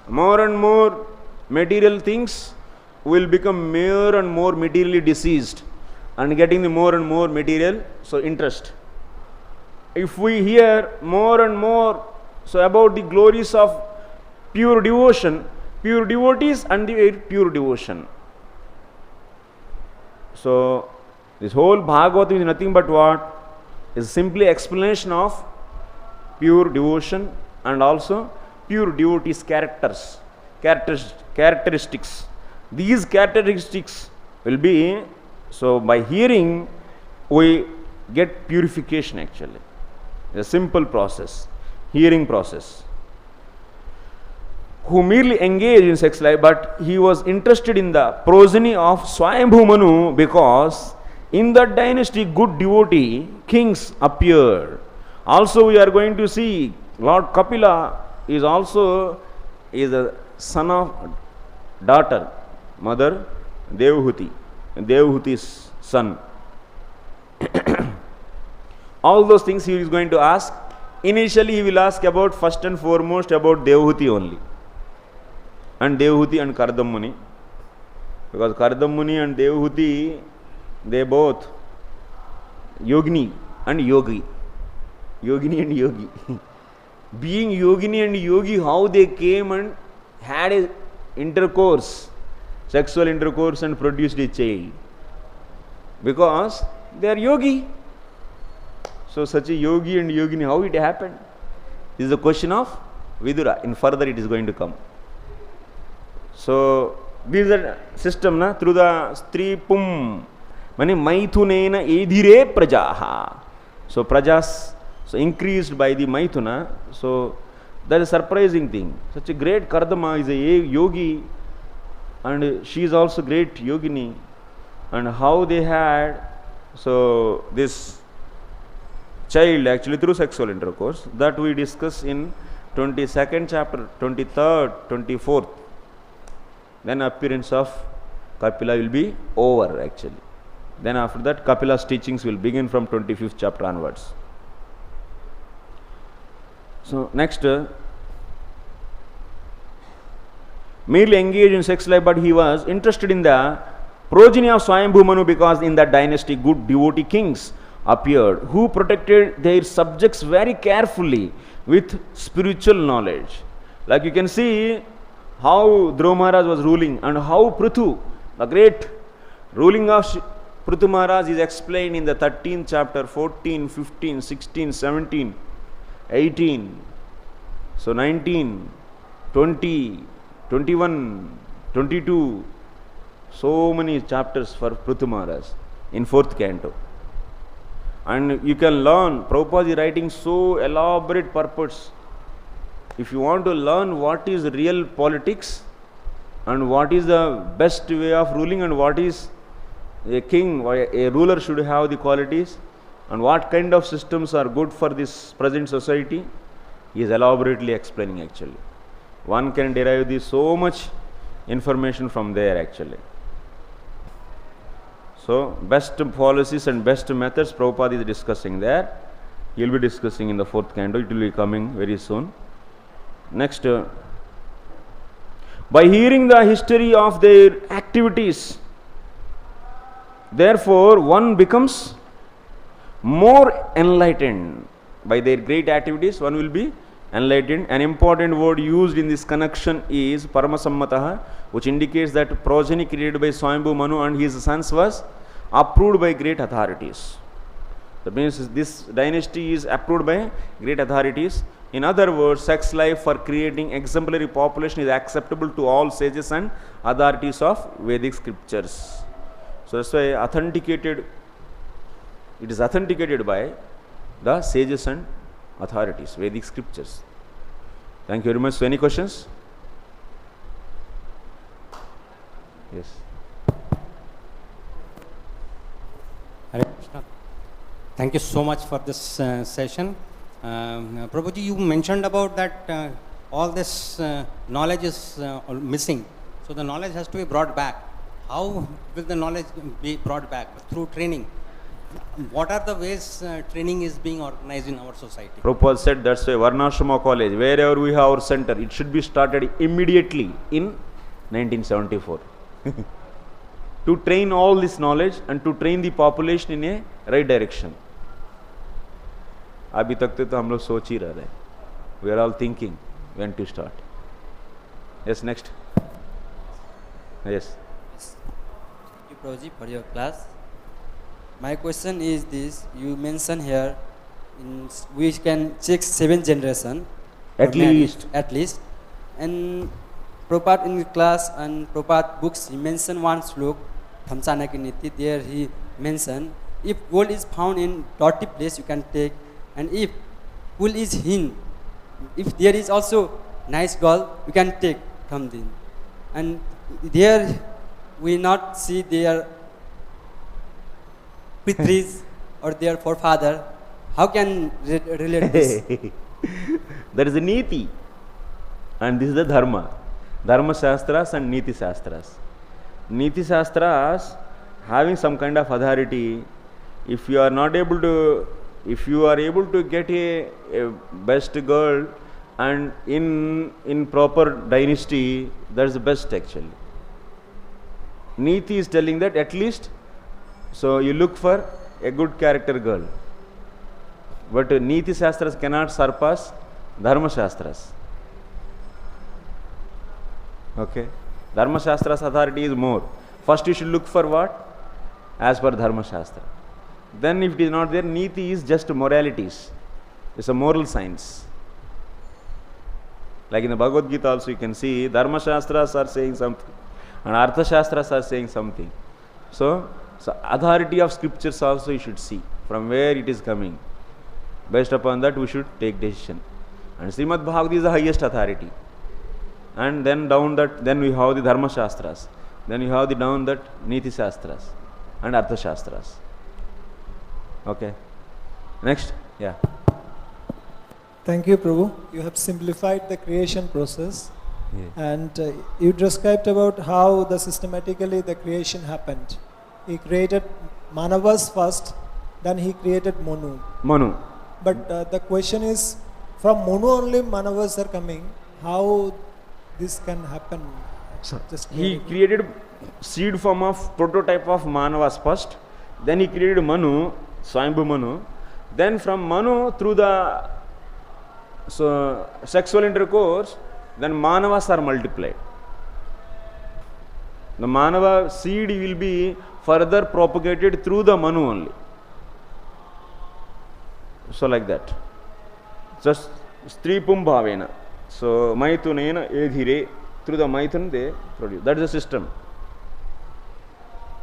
more and more material things, we will become more and more materially diseased and getting the more and more material interest. If we hear more and more about the glories of pure devotion, pure devotees and the pure devotion. So this whole Bhagavatam is nothing but what? Is simply explanation of pure devotion and also pure devotees' characteristics. These characteristics will be, so by hearing we get purification actually. A simple process, hearing process. Who merely engaged in sex life, but he was interested in the progeny of Svāyambhuva Manu, because in that dynasty good devotee kings appeared. Also we are going to see Lord Kapila is also a son of daughter, mother Devhuti's son. All those things he is going to ask. Initially he will ask about, first and foremost, about Devhuti only, and Devhuti and Kardam Muni, because Kardam Muni and Devhuti they both yogini and yogi. Yogini and yogi. Being yogini and yogi, how they came and had a intercourse, sexual intercourse, and produced a child? Because they are yogi. So such a yogi and yogini, how it happened? This is the question of Vidura. In further it is going to come. So this is the system na, through the stri pum, mani maithunena edhire prajāḥ. So prajas, so increased by the maithuna. So that is a surprising thing. Such a great Kardama is a yogi, and she is also great yogini. And how they had so this child actually through sexual intercourse, that we discuss in 22nd chapter, 23rd, 24th. Then appearance of Kapila will be over actually. Then after that Kapila's teachings will begin from 25th chapter onwards. So next, merely engaged in sex life, but he was interested in the progeny of Svāyambhuva Manu, because in that dynasty good devotee kings appeared who protected their subjects very carefully with spiritual knowledge. Like you can see how Dhruva Maharaj was ruling, and how Prithu, the great ruling of Prithu Maharaj, is explained in the 13th chapter, 14, 15, 16, 17, 18, so 19, 20, 21, 22, so many chapters for Prithu Maharaj in 4th canto. And you can learn, Prabhupada is writing so elaborate purports. If you want to learn what is real politics and what is the best way of ruling and what is a king or a ruler should have the qualities and what kind of systems are good for this present society, he is elaborately explaining actually. One can derive this so much information from there actually. So best policies and best methods Prabhupada is discussing there. He will be discussing in the 4th canto. It will be coming very soon. Next, by hearing the history of their activities, therefore one becomes more enlightened. By their great activities, one will be enlightened. An important word used in this connection is parama-sammataḥ, which indicates that progeny created by Svāyambhuva Manu and his sons was approved by great authorities. That means this dynasty is approved by great authorities. In other words, sex life for creating exemplary population is acceptable to all sages and authorities of Vedic scriptures. So that's why it is authenticated by the sages and authorities, Vedic scriptures. Thank you very much. So any questions? Yes.
Hare Krishna. Thank you so much for this session. Prabhuji, you mentioned about that all this knowledge is missing. So the knowledge has to be brought back. How will the knowledge be brought back? Through training. What are the ways training is being organized in our society?
Prabhupada said that's why Varnashrama College, wherever we have our center, it should be started immediately in 1974. To train all this knowledge and to train the population in a right direction. अभी तक तो हम लोग सोच ही रह रहे हैं. We are all thinking when to start. Yes, next. Yes.
Thank you, Prabhuji, for your class. My question is this: you mentioned here, we can check 7 generations
At least.
And Prabhupada in class and Prabhupada books, he mentioned one slok, Thamsana ki niti. There he mentioned, if gold is found in dirty place, you can take. And if pool is hidden, if there is also nice gold, you can take from them. And there we not see their pitris or their forefather. How can relate this?
There is a niti, and this is the dharma. Dharma Shastras and Niti Shastras. Niti Shastras having some kind of authority. If you are not able to, if you are able to get a best girl and in proper dynasty, that is the best actually. Niti is telling that at least So you look for a good character girl. But Niti Shastras cannot surpass Dharma Shastras. Okay? Dharma Shastras authority is more. First you should look for what? As per Dharma Shastra. Then if it is not there, Niti is just moralities. It's a moral science. Like in the Bhagavad Gita also you can see Dharma Shastras are saying something and Artha Shastras are saying something. So authority of scriptures also you should see from where it is coming. Based upon that we should take decision. And Srimad Bhagavatam is the highest authority. And then down that, then we have the Dharma Shastras. Then you have the down that Niti Shastras and Artha Shastras. Okay. Next. Yeah.
Thank you, Prabhu. You have simplified the creation process.
Yeah.
And you described about how systematically the creation happened. He created Manavas first, then he created Manu. But the question is, from Manu only Manavas are coming. How this can happen?
He created seed form of prototype of Manavas first. Then he created Manu, Svāyambhuva Manu. Then from Manu through the sexual intercourse, then Manavas are multiplied. The Manava seed will be further propagated through the Manu only. So like that. Just Stripum Bhavena. So maithunena edhire. Through the maithun they produce. That is the system.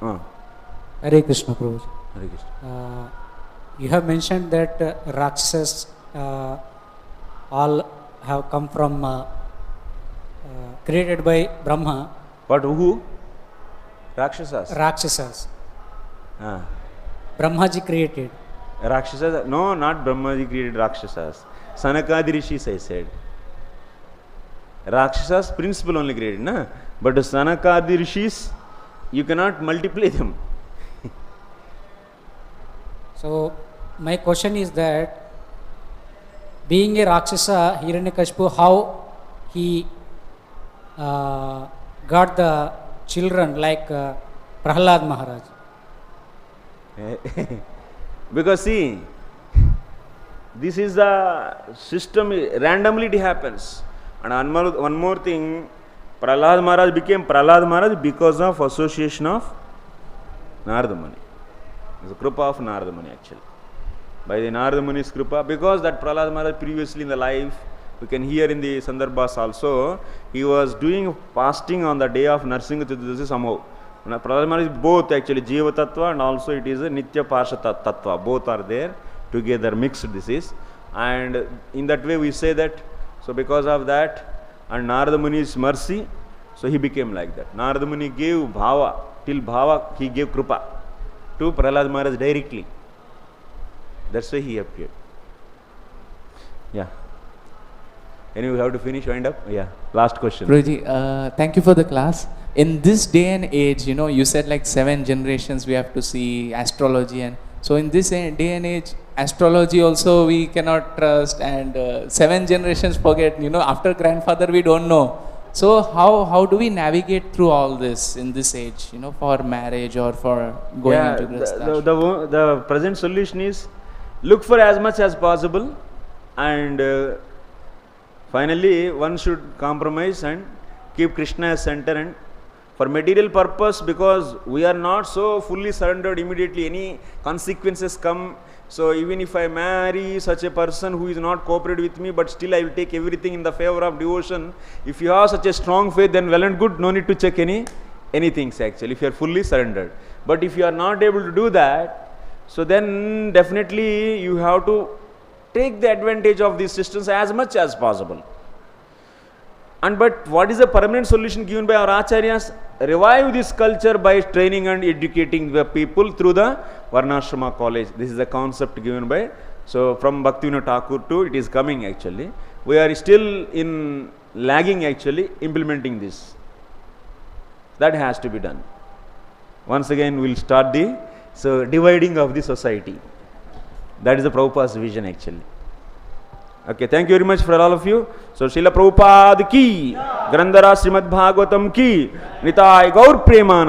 Hare Krishna, Prabhu.
Hare Krishna.
You have mentioned that Rakshasas all have come from created by Brahma.
But who? Rakshasas.
Rakshasas. Brahmaji created.
Rakshasas? No, not Brahmaji created Rakshasas. Sanakadi Rishis I said. Rakshasas principle only created, na? But the Sanakadi Rishis, you cannot multiply them.
So my question is that being a Rakshasa, Hiranyakashipu, how he got the children like Prahlad Maharaj?
Because see, this is the system, randomly it happens. And one more thing, Prahlad Maharaj became Prahlad Maharaj because of association of Narada Muni. It's a Kripa of Narada Muni actually. By the Narada Muni's Kripa, because that Prahlad Maharaj previously in the life, we can hear in the Sandarbhas also, he was doing fasting on the day of Narsingha Chaturdashi somehow. Prahlad Maharaj is both actually Jiva Tattva and also it is a Nitya Parsha Tattva. Both are there together mixed this is. And in that way we say that, so because of that and Narada Muni's mercy, so he became like that. Narada Muni gave Bhava, till Bhava he gave Kripa to Prahlad Maharaj directly. That's why he appeared. Yeah. Anyway, we have to finish, wind up. Yeah. Last question.
Prabhuji, thank you for the class. In this day and age, you said like 7 generations we have to see astrology, and so in this day and age, astrology also we cannot trust, and 7 generations forget. After grandfather we don't know. So how do we navigate through all this in this age? For marriage or for going into this.
The present solution is look for as much as possible, and finally one should compromise and keep Krishna as center, and for material purpose, because we are not so fully surrendered immediately, any consequences come. So even if I marry such a person who is not cooperated with me, but still I will take everything in the favor of devotion. If you have such a strong faith, then well and good, no need to check anything actually, if you are fully surrendered. But if you are not able to do that, so then definitely you have to take the advantage of these systems as much as possible. But what is the permanent solution given by our acharyas? Revive this culture by training and educating the people through the Varnashrama college. This is the concept given by, so from Bhaktivinoda Thakur to it is coming actually. We are still in lagging actually implementing this. That has to be done. Once again we will start the dividing of the society. That is the Prabhupada's vision actually. Okay, thank you very much for all of you. So, Srila Prabhupada ki, Grandhara Srimad Bhagavatam ki, Nitai Gaur Preman.